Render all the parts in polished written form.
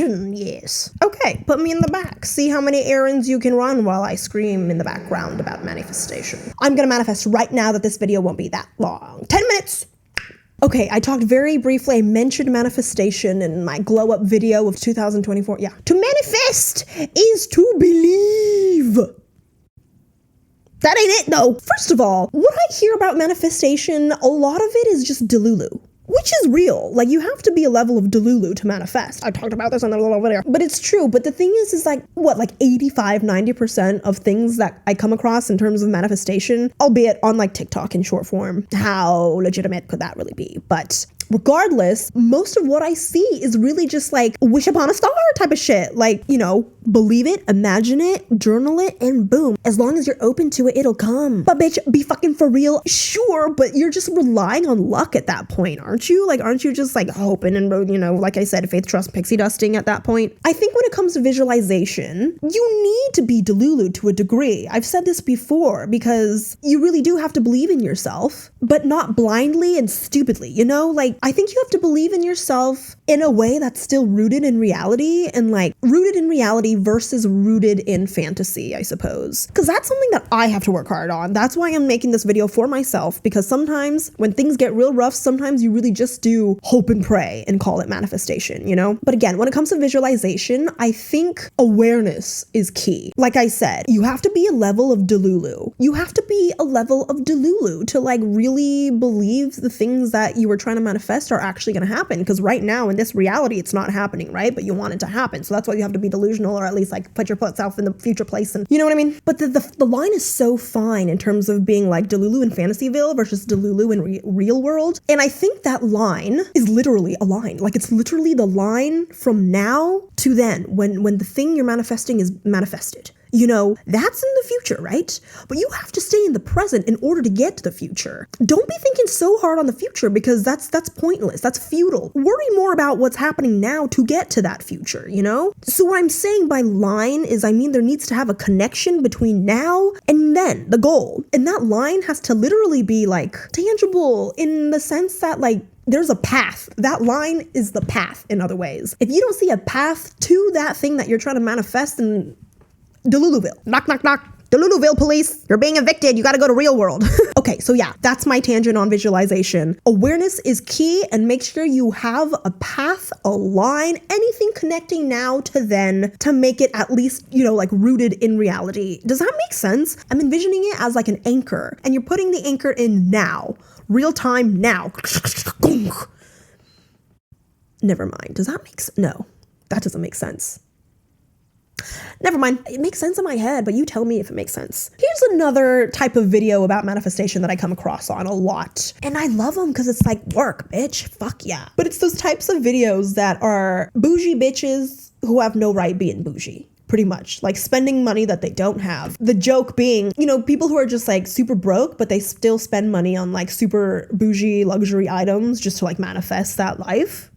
manifestation, yes. Okay, put me in the back. See how many errands you can run while I scream in the background about manifestation. I'm gonna manifest right now that this video won't be that long. 10 minutes! Okay, I talked very briefly, I mentioned manifestation in my glow up video of 2024. Yeah, to manifest is to believe. That ain't it though. First of all, what I hear about manifestation, a lot of it is just delulu. Which is real. Like, you have to be a level of delulu to manifest. I talked about this on the little video. But it's true. But the thing is like, what, like 85, 90% of things that I come across in terms of manifestation, albeit on like TikTok in short form, how legitimate could that really be? But regardless, most of what I see is really just like wish upon a star type of shit. Like, you know, believe it, imagine it, journal it, and boom. As long as you're open to it, it'll come. But bitch, be fucking for real. Sure, but you're just relying on luck at that point, aren't you? Like, aren't you just like hoping and, you know, like I said, faith, trust, pixie dusting at that point? I think when it comes to visualization, you need to be delulu to a degree. I've said this before because you really do have to believe in yourself, but not blindly and stupidly, you know? Like, I think you have to believe in yourself in a way that's still rooted in reality, and like rooted in reality versus rooted in fantasy, I suppose. Because that's something that I have to work hard on. That's why I'm making this video for myself, because sometimes when things get real rough, sometimes you really just do hope and pray and call it manifestation, you know? But again, when it comes to visualization, I think awareness is key. Like I said, you have to be a level of delulu. You have to be a level of delulu to like really believe the things that you were trying to manifest are actually going to happen. Because right now in this reality, it's not happening, right? But you want it to happen. So that's why you have to be delusional, or at least like put yourself in the future place, and you know what I mean? But the line is so fine in terms of being like delulu in Fantasyville versus delulu in real world. And I think that line is literally a line. Like, it's literally the line from now to then, when the thing you're manifesting is manifested. You know, that's in the future, right? But you have to stay in the present in order to get to the future. Don't be thinking so hard on the future, because that's pointless. That's futile. Worry more about what's happening now to get to that future, you know? So what I'm saying by line is, I mean, there needs to have a connection between now and then, the goal. And that line has to literally be like tangible, in the sense that like, there's a path. That line is the path in other ways. If you don't see a path to that thing that you're trying to manifest, then deluluville. Knock, knock, knock. Deluluville police, you're being evicted. You got to go to real world. Okay, so yeah, that's my tangent on visualization. Awareness is key, and make sure you have a path, a line, anything connecting now to then, to make it at least, you know, like rooted in reality. Does that make sense? I'm envisioning it as like an anchor, and you're putting the anchor in now. Real time now. Never mind. Does that make sense? No, that doesn't make sense. Never mind. It makes sense in my head, but you tell me if it makes sense. Here's another type of video about manifestation that I come across on a lot. And I love them because it's like, work, bitch. Fuck yeah. But it's those types of videos that are bougie bitches who have no right being bougie. Pretty much, like spending money that they don't have. The joke being, you know, people who are just like super broke, but they still spend money on like super bougie luxury items just to like manifest that life.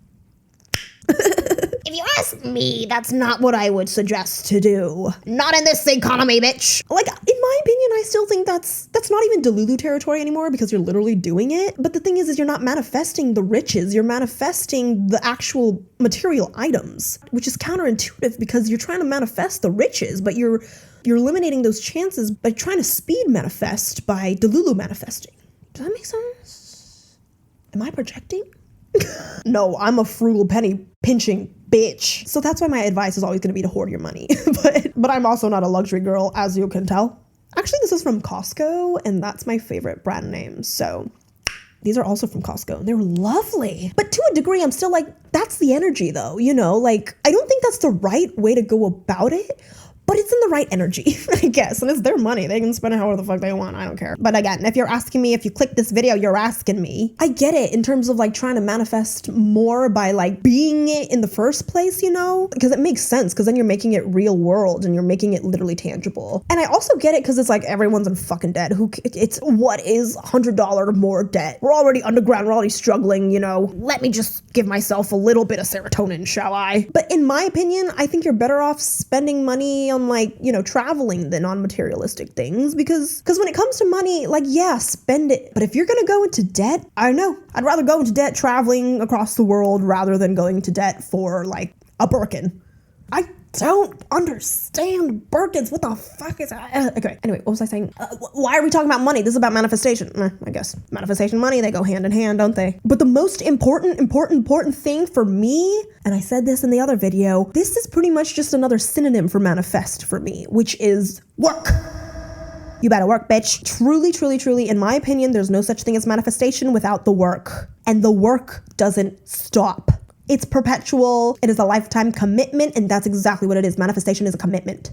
If you ask me, that's not what I would suggest to do. Not in this economy, bitch. Like, in my opinion, I still think that's not even delulu territory anymore, because you're literally doing it. But the thing is you're not manifesting the riches. You're manifesting the actual material items, which is counterintuitive, because you're trying to manifest the riches, but you're eliminating those chances by trying to speed manifest by delulu manifesting. Does that make sense? Am I projecting? No, I'm a frugal penny pinching bitch. So that's why my advice is always going to be to hoard your money. but I'm also not a luxury girl, as you can tell. Actually, this is from Costco, and that's my favorite brand name. So these are also from Costco. They were lovely. But to a degree, I'm still like, that's the energy though, you know? Like, I don't think that's the right way to go about it. But it's in the right energy, I guess. And it's their money. They can spend it however the fuck they want. I don't care. But again, if you're asking me, if you click this video, you're asking me. I get it in terms of like trying to manifest more by like being it in the first place, you know? Because it makes sense, because then you're making it real world and you're making it literally tangible. And I also get it because it's like everyone's in fucking debt. It's what is $100 or more debt? We're already underground. We're already struggling, you know? Let me just give myself a little bit of serotonin, shall I? But in my opinion, I think you're better off spending money on like, you know, traveling than on materialistic things, because when it comes to money, like, yeah, spend it. But if you're going to go into debt, I don't know. I'd rather go into debt traveling across the world rather than going into debt for like a Birkin. I don't understand Birkins. What the fuck is that? Okay, anyway, what was I saying? Why are we talking about money? This is about manifestation. I guess manifestation, money, they go hand in hand, don't they? But the most important thing for me, and I said this in the other video, this is pretty much just another synonym for manifest for me, which is work. You better work, bitch. Truly, in my opinion, there's no such thing as manifestation without the work. And the work doesn't stop. It's perpetual. It is a lifetime commitment, and that's exactly what it is. Manifestation is a commitment.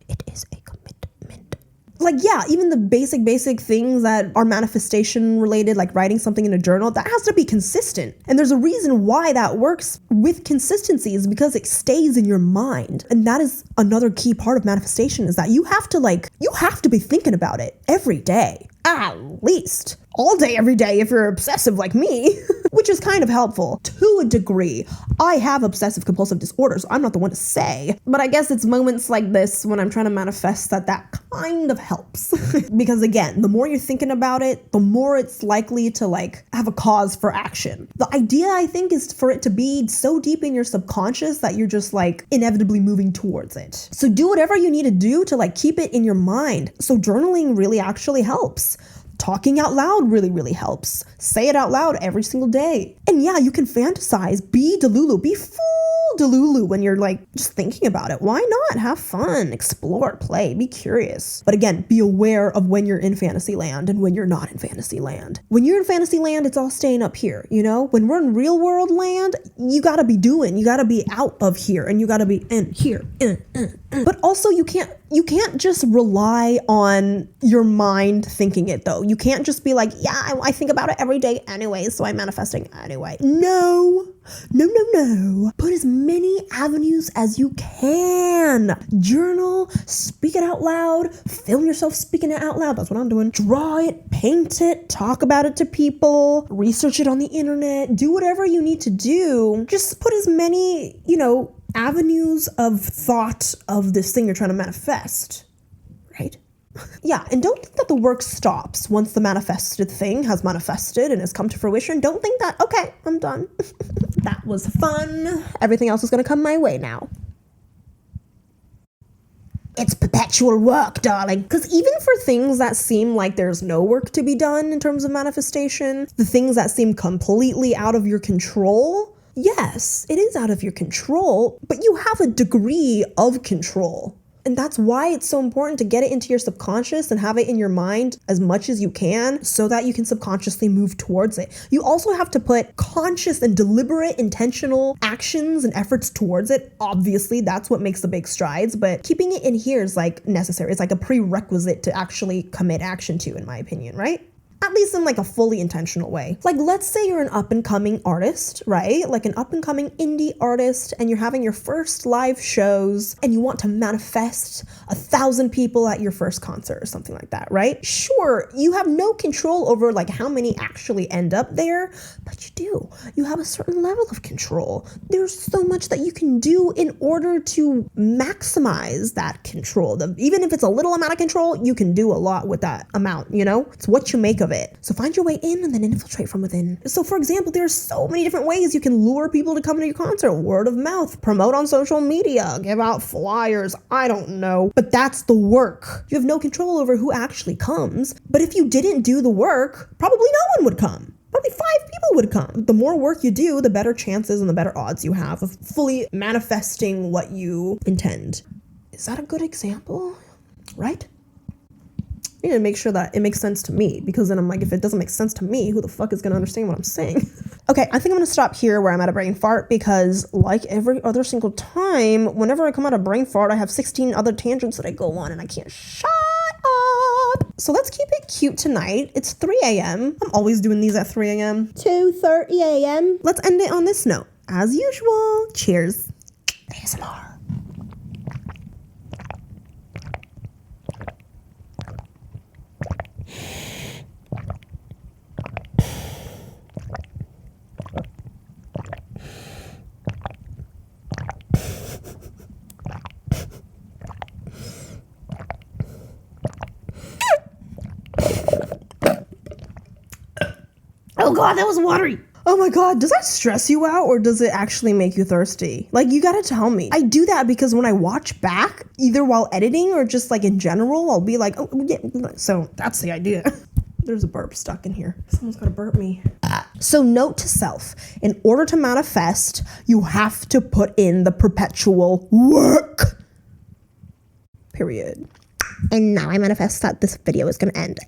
It is a commitment. Like, yeah, even the basic things that are manifestation related, like writing something in a journal, that has to be consistent. And there's a reason why that works with consistency, is because it stays in your mind. And that is another key part of manifestation, is that you have to be thinking about it every day. At least. All day, every day, if you're obsessive like me, which is kind of helpful to a degree. I have obsessive compulsive disorders. I'm not the one to say, but I guess it's moments like this when I'm trying to manifest that kind of helps. Because again, the more you're thinking about it, the more it's likely to like have a cause for action. The idea, I think, is for it to be so deep in your subconscious that you're just like inevitably moving towards it. So do whatever you need to do to like keep it in your mind. So journaling really actually helps. Talking out loud really helps. Say it out loud every single day. And yeah, you can fantasize. Be delulu. Be full delulu when you're like just thinking about it. Why not? Have fun. Explore. Play. Be curious. But again, be aware of when you're in fantasy land and when you're not in fantasy land. When you're in fantasy land, it's all staying up here, you know? When we're in real world land, you gotta be doing. You gotta be out of here and you gotta be in here. But also you can't just rely on your mind thinking it though. You can't just be like, yeah, I think about it every day anyway, so I'm manifesting anyway. No. Put as many avenues as you can. Journal, speak it out loud, film yourself speaking it out loud. That's what I'm doing. Draw it, paint it, talk about it to people, research it on the internet, do whatever you need to do. Just put as many, avenues of thought of this thing you're trying to manifest, right? Yeah, and don't think that the work stops once the manifested thing has manifested and has come to fruition. Don't think that, okay, I'm done. That was fun. Everything else is going to come my way now. It's perpetual work, darling. Because even for things that seem like there's no work to be done in terms of manifestation, the things that seem completely out of your control, yes, it is out of your control, but you have a degree of control. And that's why it's so important to get it into your subconscious and have it in your mind as much as you can so that you can subconsciously move towards it. You also have to put conscious and deliberate, intentional actions and efforts towards it. Obviously, that's what makes the big strides, but keeping it in here is like necessary. It's like a prerequisite to actually commit action to, in my opinion, right? At least in like a fully intentional way. Like, let's say you're an up and coming artist, right? Like an up and coming indie artist, and you're having your first live shows and you want to manifest 1,000 people at your first concert or something like that, right? Sure, you have no control over like how many actually end up there, but you do. You have a certain level of control. There's so much that you can do in order to maximize that control. Even if it's a little amount of control, you can do a lot with that amount, It's what you make of it. So find your way in and then infiltrate from within. So for example, there's so many different ways you can lure people to come to your concert. Word of mouth, promote on social media, give out flyers, I don't know. But that's the work. You have no control over who actually comes. But if you didn't do the work, probably no one would come. Probably 5 people would come. The more work you do, the better chances and the better odds you have of fully manifesting what you intend. Is that a good example? Right? I need to make sure that it makes sense to me, because then I'm like, if it doesn't make sense to me, who the fuck is going to understand what I'm saying? Okay, I think I'm going to stop here where I'm at a brain fart, because like every other single time, whenever I come out of brain fart, I have 16 other tangents that I go on and I can't shut up. So let's keep it cute tonight. It's 3 a.m. I'm always doing these at 3 a.m. 2:30 a.m. Let's end it on this note. As usual, cheers. ASMR. Oh God, that was watery. Oh my God, does that stress you out or does it actually make you thirsty? Like, you gotta tell me. I do that because when I watch back, either while editing or just like in general, I'll be like, oh yeah. So that's the idea. There's a burp stuck in here. Someone's gonna burp me. So note to self, in order to manifest, you have to put in the perpetual work. Period. And now I manifest that this video is gonna end.